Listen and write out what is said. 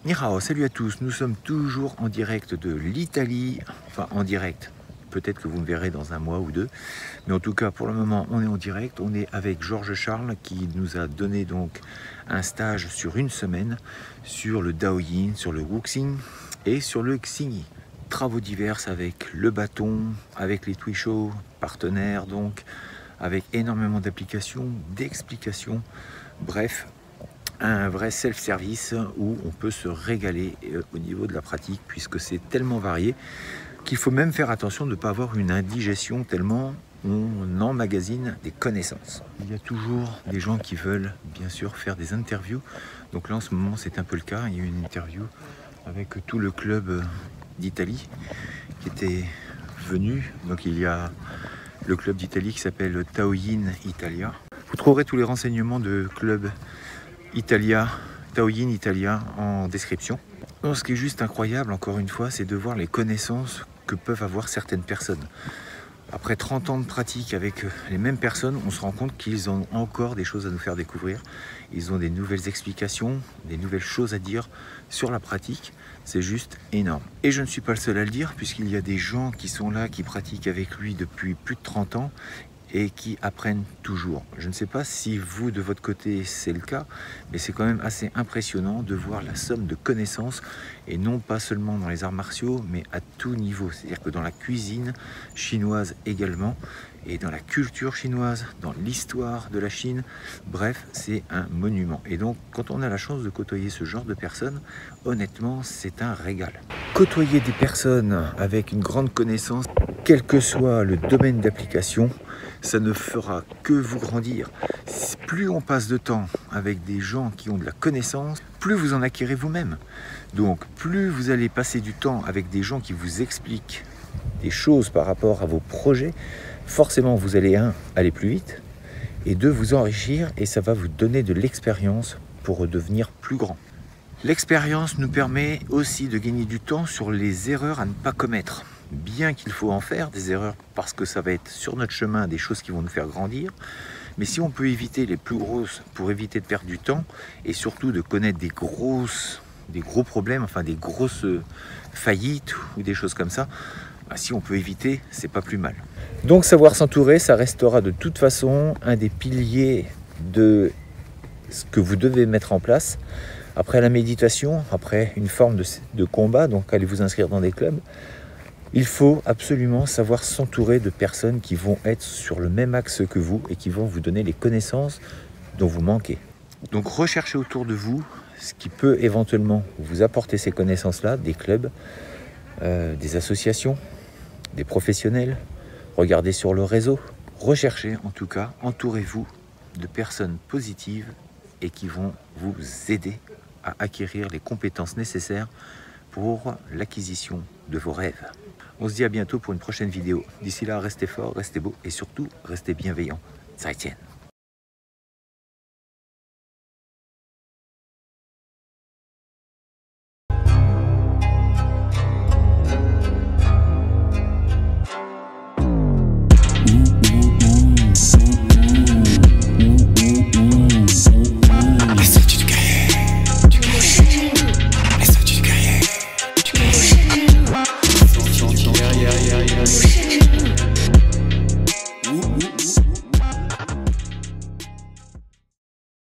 Ni hao, salut à tous, nous sommes toujours en direct de l'Italie, enfin en direct, peut-être que vous me verrez dans un mois ou deux, mais en tout cas pour le moment on est en direct, on est avec Georges Charles qui nous a donné donc un stage sur une semaine sur le Daoyin, sur le Wuxing et sur le Xingyi. Travaux divers avec le bâton, avec les Twisho, partenaires donc, avec énormément d'applications, d'explications, bref, un vrai self-service où on peut se régaler au niveau de la pratique puisque c'est tellement varié qu'il faut même faire attention de ne pas avoir une indigestion tellement on emmagasine des connaissances. Il y a toujours des gens qui veulent bien sûr faire des interviews, donc là en ce moment c'est un peu le cas, il y a eu une interview avec tout le club d'Italie qui était venu, donc il y a le club d'Italie qui s'appelle Daoyin Italia. Vous trouverez tous les renseignements de club Italia, Daoyin Italia en description. Donc, ce qui est juste incroyable, encore une fois, c'est de voir les connaissances que peuvent avoir certaines personnes. Après 30 ans de pratique avec les mêmes personnes, on se rend compte qu'ils ont encore des choses à nous faire découvrir. Ils ont des nouvelles explications, des nouvelles choses à dire sur la pratique. C'est juste énorme. Et je ne suis pas le seul à le dire, puisqu'il y a des gens qui sont là, qui pratiquent avec lui depuis plus de 30 ans et qui apprennent toujours. Je ne sais pas si vous, de votre côté, c'est le cas, mais c'est quand même assez impressionnant de voir la somme de connaissances, et non pas seulement dans les arts martiaux, mais à tout niveau. C'est-à-dire que dans la cuisine chinoise également, et dans la culture chinoise, dans l'histoire de la Chine, bref, c'est un monument. Et donc, quand on a la chance de côtoyer ce genre de personnes, honnêtement, c'est un régal. Côtoyer des personnes avec une grande connaissance, quel que soit le domaine d'application, ça ne fera que vous grandir. Plus on passe de temps avec des gens qui ont de la connaissance, plus vous en acquérez vous-même. Donc, plus vous allez passer du temps avec des gens qui vous expliquent des choses par rapport à vos projets, forcément vous allez, aller plus vite, et deux, vous enrichir, et ça va vous donner de l'expérience pour devenir plus grand. L'expérience nous permet aussi de gagner du temps sur les erreurs à ne pas commettre. Bien qu'il faut en faire des erreurs parce que ça va être sur notre chemin des choses qui vont nous faire grandir, mais si on peut éviter les plus grosses pour éviter de perdre du temps et surtout de connaître des gros problèmes, enfin des grosses faillites ou des choses comme ça, si on peut éviter, c'est pas plus mal. Donc savoir s'entourer, ça restera de toute façon un des piliers de ce que vous devez mettre en place. Après la méditation, après une forme de combat, donc allez vous inscrire dans des clubs, il faut absolument savoir s'entourer de personnes qui vont être sur le même axe que vous et qui vont vous donner les connaissances dont vous manquez. Donc recherchez autour de vous ce qui peut éventuellement vous apporter ces connaissances-là, des clubs, des associations, des professionnels, regardez sur le réseau. Recherchez en tout cas, entourez-vous de personnes positives et qui vont vous aider à acquérir les compétences nécessaires pour l'acquisition de vos rêves. On se dit à bientôt pour une prochaine vidéo. D'ici là, restez forts, restez beaux et surtout, restez bienveillants. 再见。